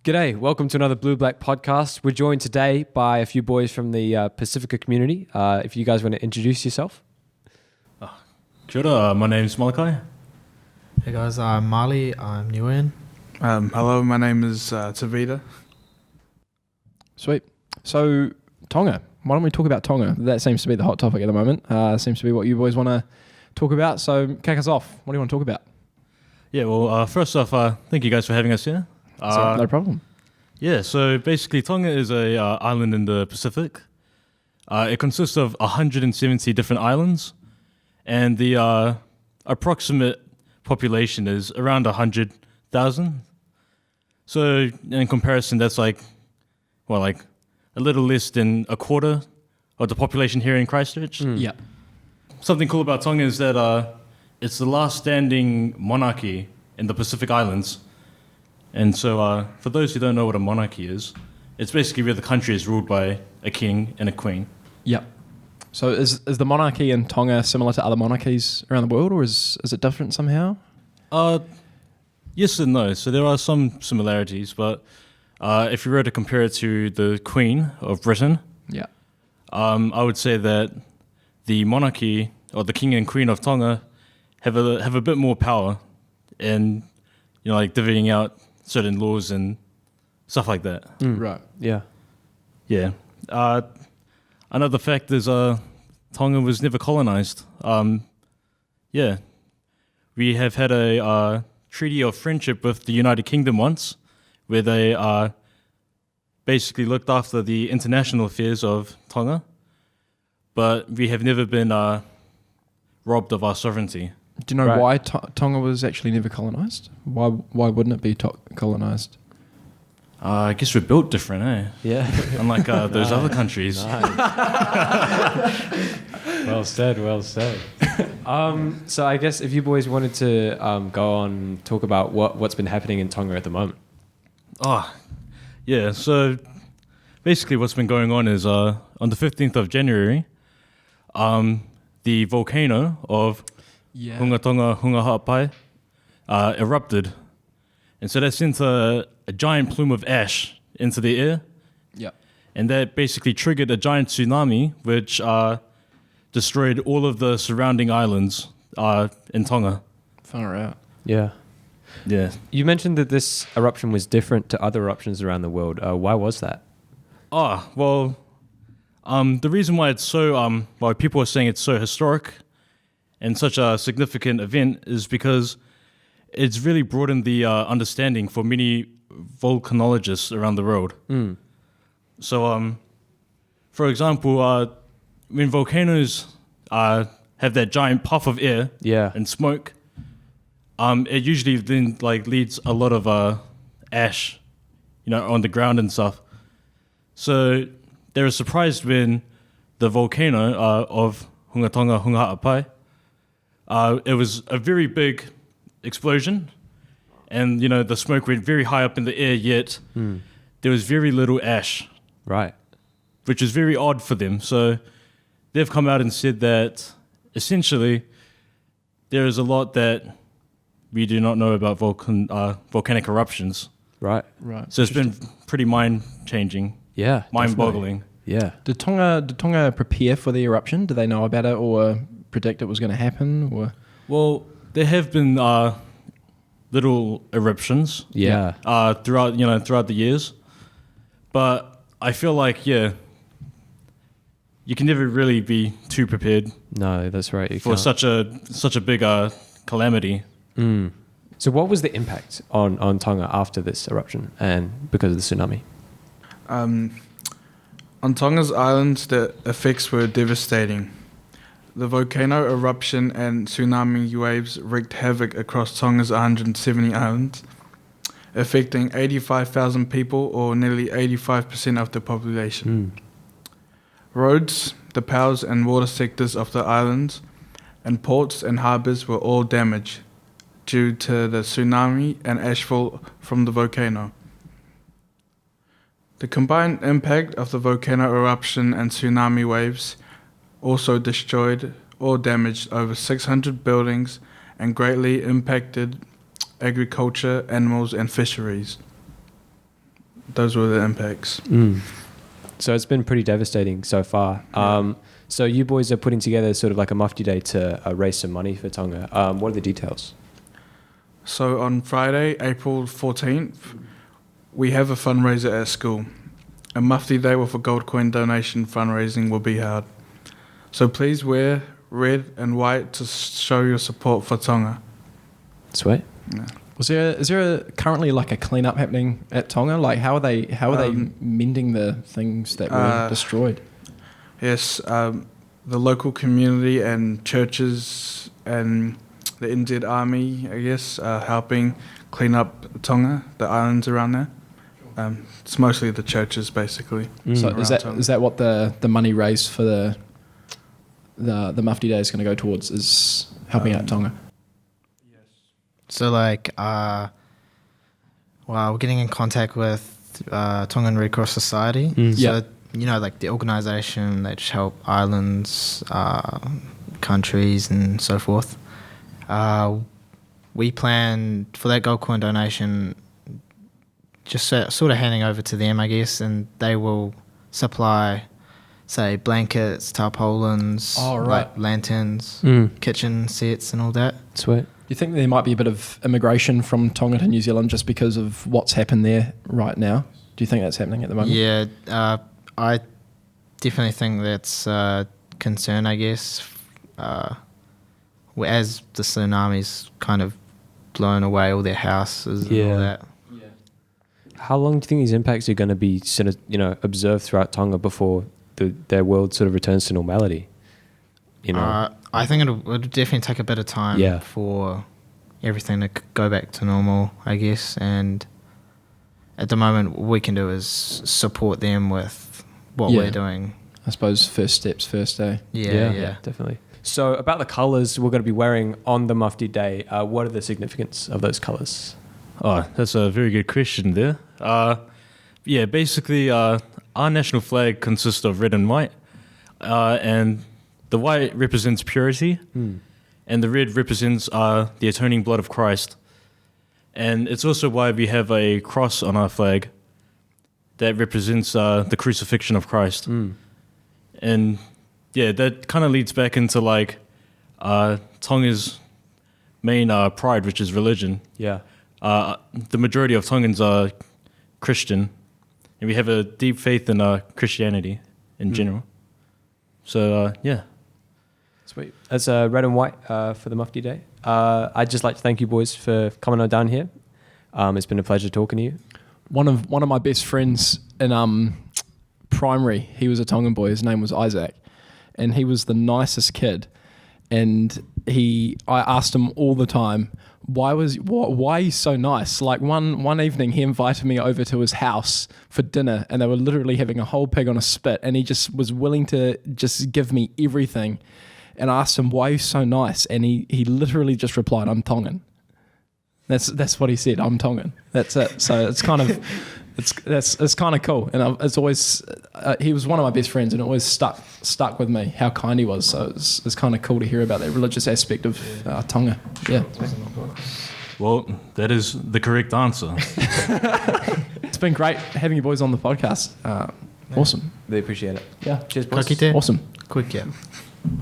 G'day, welcome to another Blue Black podcast. We're joined today by a few boys from the Pacifica community. If you guys want to introduce yourself. Kia ora, my name's Malakai. Hey guys, I'm Marli. I'm Nguyen. Hello, my name is Tevita. Sweet. So, Tonga. Why don't we talk about Tonga? That seems to be the hot topic at the moment. Seems to be what you boys want to talk about. So, kick us off. What do you want to talk about? Yeah, well, first off, thank you guys for having us here. No problem. Yeah, so basically Tonga is a island in the Pacific. It consists of 170 different islands, and the approximate population is around 100,000. So in comparison, that's like a little less than a quarter of the population here in Christchurch. Yeah. Something cool about Tonga is that it's the last standing monarchy in the Pacific Islands. And so for those who don't know what a monarchy is, it's basically where the country is ruled by a king and a queen. Yeah. So is the monarchy in Tonga similar to other monarchies around the world, or is it different somehow? Yes and no. So there are some similarities, but if you were to compare it to the Queen of Britain, Yeah. I would say that the monarchy or the king and queen of Tonga have a bit more power in divvying out certain laws and stuff like that. Right. Yeah. Yeah. Another fact is Tonga was never colonized. Yeah. We have had a treaty of friendship with the United Kingdom once, where they basically looked after the international affairs of Tonga, but we have never been robbed of our sovereignty. Do you know Right. why Tonga was actually never colonized? Why wouldn't it be colonized? I guess we're built different, eh? Yeah. Unlike those other countries. Well said, well said. So I guess if you boys wanted to go on, talk about what's been happening in Tonga at the moment. Oh, yeah. So basically what's been going on is on the 15th of January, the volcano of Yeah. Hunga Tonga Hunga Ha'apai erupted. And so that sent a giant plume of ash into the air. Yeah. And that basically triggered a giant tsunami, which destroyed all of the surrounding islands in Tonga. Far out. Yeah. Yeah. You mentioned that this eruption was different to other eruptions around the world. Why was that? Well, the reason why it's so, why people are saying it's so historic and such a significant event is because it's really broadened the understanding for many volcanologists around the world. So, for example, when volcanoes have that giant puff of air Yeah. and smoke, it usually then leads a lot of ash, on the ground and stuff. So they were surprised when the volcano of Hunga Tonga Hunga Ha'apai, it was a very big explosion, and the smoke went very high up in the air, yet there was very little ash, Right. which is very odd for them. So they've come out and said that essentially there is a lot that we do not know about volcanic eruptions. Right. Right. So it's been pretty mind-changing, Yeah. mind-boggling. Yeah. Did Tonga prepare for the eruption? Did they know about it or predict it was going to happen? Or Well, there have been little eruptions Yeah. throughout the years, but I feel like you can never really be too prepared No, that's right. You for can't. such a big calamity. So what was the impact on Tonga after this eruption and because of the tsunami? On Tonga's islands, the effects were devastating. The volcano eruption and tsunami waves wreaked havoc across Tonga's 170 islands, affecting 85,000 people, or nearly 85% of the population. Roads, the powers and water sectors of the islands, and ports and harbours were all damaged due to the tsunami and ashfall from the volcano. The combined impact of the volcano eruption and tsunami waves also destroyed or damaged over 600 buildings and greatly impacted agriculture, animals and fisheries. those were the impacts. So it's been pretty devastating so far. So you boys are putting together sort of like a mufti day to raise some money for Tonga. What are the details? So on Friday, April 14th, we have a fundraiser at school. A mufti day with a gold coin donation fundraising will be held. So please wear red and white to show your support for Tonga. Sweet. Yeah. Is there currently like a cleanup happening at Tonga? Like how are they mending the things that were destroyed? Yes, the local community and churches and the NZ Army, I guess, are helping clean up Tonga, the islands around there. It's mostly the churches, basically. So around Tonga. is that what the money raised for the Mufti Day is going to go towards? Is helping out Tonga? So we're getting in contact with Tongan Red Cross Society. So like the organisation that help islands, countries, and so forth. We plan for that gold coin donation, just sort of handing over to them, I guess, and they will supply, say, blankets, tarpaulins, like lanterns, kitchen sets, and all that. Sweet. Do you think there might be a bit of immigration from Tonga to New Zealand just because of what's happened there right now? Do you think that's happening at the moment? Yeah, I definitely think that's a concern, I guess. As the tsunami's kind of blown away all their houses and all that. Yeah. How long do you think these impacts are going to be sort of, observed throughout Tonga before their world sort of returns to normality? I think it'll definitely take a bit of time for everything to go back to normal, I guess. And at the moment, what we can do is support them with what we're doing. I suppose first steps first, eh? Yeah, definitely. So about the colours we're going to be wearing on the Mufti Day, what are the significance of those colours? Oh, that's a very good question there. Basically, our national flag consists of red and white, and the white represents purity, and the red represents the atoning blood of Christ. And it's also why we have a cross on our flag that represents the crucifixion of Christ. And that kind of leads back into like Tonga's main pride, which is religion. Yeah. The majority of Tongans are Christian, and we have a deep faith in Christianity in general. So, Sweet. That's red and white for the Mufti Day. I'd just like to thank you boys for coming on down here. It's been a pleasure talking to you. One of my best friends in primary, he was a Tongan boy. His name was Isaac, and he was the nicest kid. And I asked him all the time, why are you so nice? Like one evening, he invited me over to his house for dinner, and they were literally having a whole pig on a spit, and he just was willing to just give me everything. And I asked him, why are you so nice? And he literally just replied, I'm Tongan. That's what he said. I'm Tongan. That's it. So it's kind of it's kind of cool. And it's always he was one of my best friends, and it always stuck with me how kind he was. So it's kind of cool to hear about that religious aspect of Tonga. Yeah. Well, that is the correct answer. It's been great having you boys on the podcast. Awesome. They appreciate it. Yeah. Cheers, boys. Ka kite. Awesome. Quick, yeah.